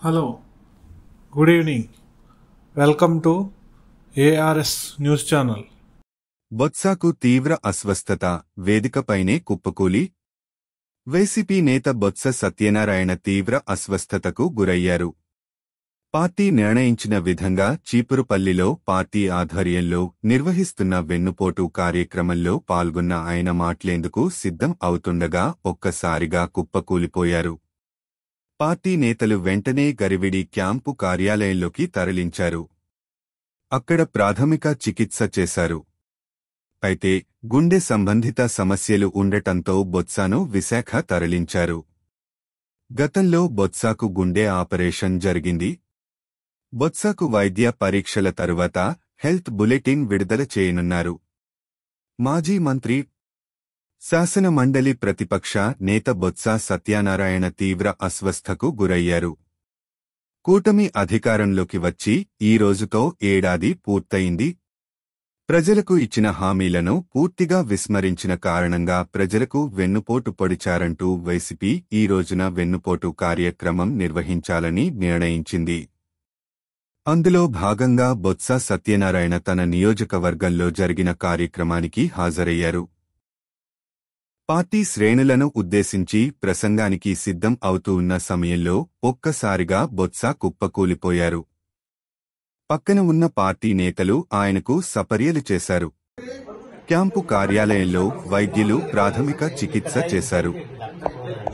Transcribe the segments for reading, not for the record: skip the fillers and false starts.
Hello, good evening. Welcome to ARS News Channel. బొత్సాకు తీవ్ర అస్వస్థత, వేదికపైనే కుప్పకూలి. YCP నేత బొత్స సత్యనారాయణ తీవ్ర అస్వస్థతకు గురయ్యారు. పార్టీ నిర్ణయించిన విధంగా చీపురుపల్లిలో పార్టీ ఆధ్వర్యంలో నిర్వహిస్తున్న వెన్నుపోటు కార్యక్రమంలో పాల్గొన్న ఆయన మాట్లేందుకు సిద్ధం అవుతుండగా ఒక్కసారిగా కుప్పకూలిపోయారు. పార్టీ నేతలు వెంటనే గరివిడి క్యాంపు కార్యాలయంలోకి తరలించారు. అక్కడ ప్రాథమిక చికిత్స చేశారు. అయితే గుండె సంబంధిత సమస్యలు ఉండటంతో బొత్సాను విశాఖ తరలించారు. గతంలో బొత్సాకు గుండె ఆపరేషన్ జరిగింది. బొత్సాకు వైద్య పరీక్షల తరువాత హెల్త్ బులెటిన్ విడుదల చేయనున్నారు. మాజీ మంత్రి, శాసన మండలి ప్రతిపక్ష నేత బొత్స సత్యనారాయణ తీవ్ర అస్వస్థకు గురయ్యారు. కూటమి అధికారంలోకి వచ్చి ఈ రోజుతో ఏడాది పూర్తయింది. ప్రజలకు ఇచ్చిన హామీలను పూర్తిగా విస్మరించిన కారణంగా ప్రజలకు వెన్నుపోటు పొడిచారంటూ వైసీపీ ఈ రోజున వెన్నుపోటు కార్యక్రమం నిర్వహించాలని నిర్ణయించింది. అందులో భాగంగా బొత్స సత్యనారాయణ తన నియోజకవర్గంలో జరిగిన కార్యక్రమానికి హాజరయ్యారు. పార్టీ శ్రేణులను ఉద్దేశించి ప్రసంగానికి సిద్ధం అవుతూ ఉన్న సమయంలో ఒక్కసారిగా బొత్స కుప్పకూలిపోయారు. పక్కన ఉన్న పార్టీ నేతలు ఆయనకు సపర్యలు చేశారు. క్యాంపు కార్యాలయంలో వైద్యులు ప్రాథమిక చికిత్స చేశారు.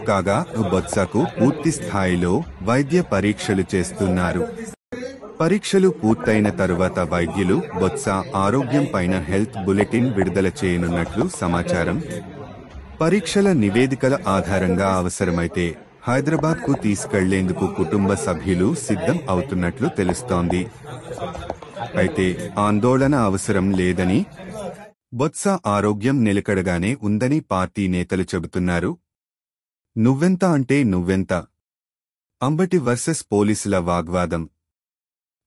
కాగా బొత్సకు పూర్తి స్థాయిలో వైద్య పరీక్షలు చేస్తున్నారు. పరీక్షలు పూర్తయిన తరువాత వైద్యులు బొత్స ఆరోగ్యం పైన హెల్త్ బులెటిన్ విడుదల చేయనున్నట్లు సమాచారం. పరీక్షల నివేదికల ఆధారంగా అవసరమైతే హైదరాబాద్కు తీసుకెళ్లేందుకు కుటుంబ సభ్యులు సిద్ధం అవుతున్నట్లు తెలుస్తోంది. అయితే ఆందోళన అవసరం లేదని, బొత్స ఆరోగ్యం నిలకడగానే ఉందని పార్టీ నేతలు చెబుతున్నారు. నువ్వెంత అంటే నువ్వెంత? అంబటి వర్సెస్ పోలీసుల వాగ్వాదం.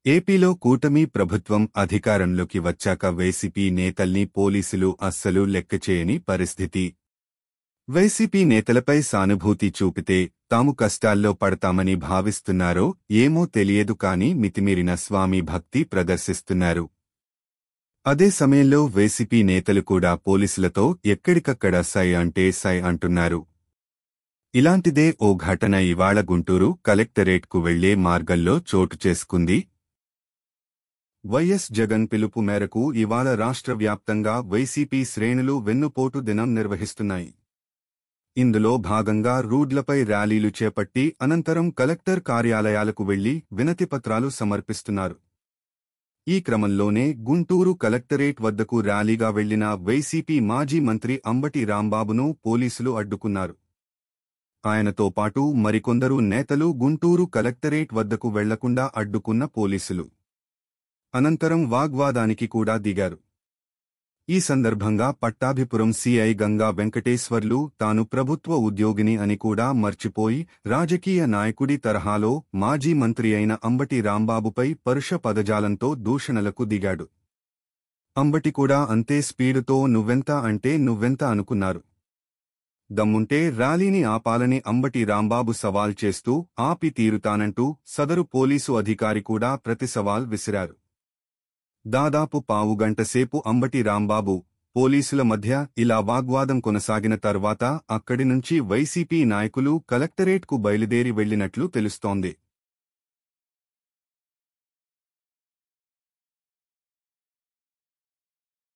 ఏపీలో కూటమి ప్రభుత్వం అధికారంలోకి వచ్చాక వైసీపీ నేతల్ని పోలీసులు అస్సలు లెక్కచేయని పరిస్థితి. వైసీపీ నేతలపై సానుభూతి చూపితే తాము కష్టాల్లో పడతామని భావిస్తున్నారో ఏమో తెలియదు కానీ మితిమీరిన స్వామి భక్తి ప్రదర్శిస్తున్నారు. అదే సమయంలో వైసీపీ నేతలు కూడా పోలీసులతో ఎక్కడికక్కడ సై అంటే సై అంటున్నారు. ఇలాంటిదే ఓ ఘటన ఇవాళ గుంటూరు కలెక్టరేట్కు వెళ్లే మార్గంలో చోటు చేసుకుంది. వైఎస్ జగన్ పిలుపు మేరకు ఇవాళ రాష్ట్ర వ్యాప్తంగా వైసీపీ శ్రేణులు వెన్నుపోటు దినం నిర్వహిస్తున్నాయి. ఇందులో భాగంగా రోడ్లపై ర్యాలీలు చేపట్టి అనంతరం కలెక్టర్ కార్యాలయాలకు వెళ్లి వినతిపత్రాలు సమర్పిస్తున్నారు. ఈ క్రమంలోనే గుంటూరు కలెక్టరేట్ వద్దకు ర్యాలీగా వెళ్లిన వైసీపీ మాజీ మంత్రి అంబటి రాంబాబును పోలీసులు అడ్డుకున్నారు. ఆయనతో పాటు మరికొందరు నేతలు గుంటూరు కలెక్టరేట్ వద్దకు వెళ్లకుండా అడ్డుకున్న పోలీసులు అనంతరం వాగ్వాదానికి కూడా దిగారు. ఈ సందర్భంగా పట్టాభిపురం సీఐ గంగా వెంకటేశ్వర్లు తాను ప్రభుత్వ ఉద్యోగిని అని కూడా మర్చిపోయి రాజకీయ నాయకుడి తరహాలో మాజీ మంత్రి అయిన అంబటి రాంబాబుపై పరుష పదజాలంతో దూషణలకు దిగాడు. అంబటి కూడా అంతే స్పీడుతో నువ్వెంత అంటే నువ్వెంత అనుకున్నారు. దమ్ముంటే ర్యాలీని ఆపాలని అంబటి రాంబాబు సవాల్ చేస్తూ ఆపి తీరుతానంటూ సదరు పోలీసు అధికారి కూడా ప్రతి సవాల్ విసిరారు. దాదాపు పావుగంటసేపు అంబటి రాంబాబు, పోలీసుల మధ్య ఇలా వాగ్వాదం కొనసాగిన తర్వాత అక్కడి నుంచి వైసీపీ నాయకులు కలెక్టరేట్కు బయలుదేరి వెళ్లినట్లు తెలుస్తోంది.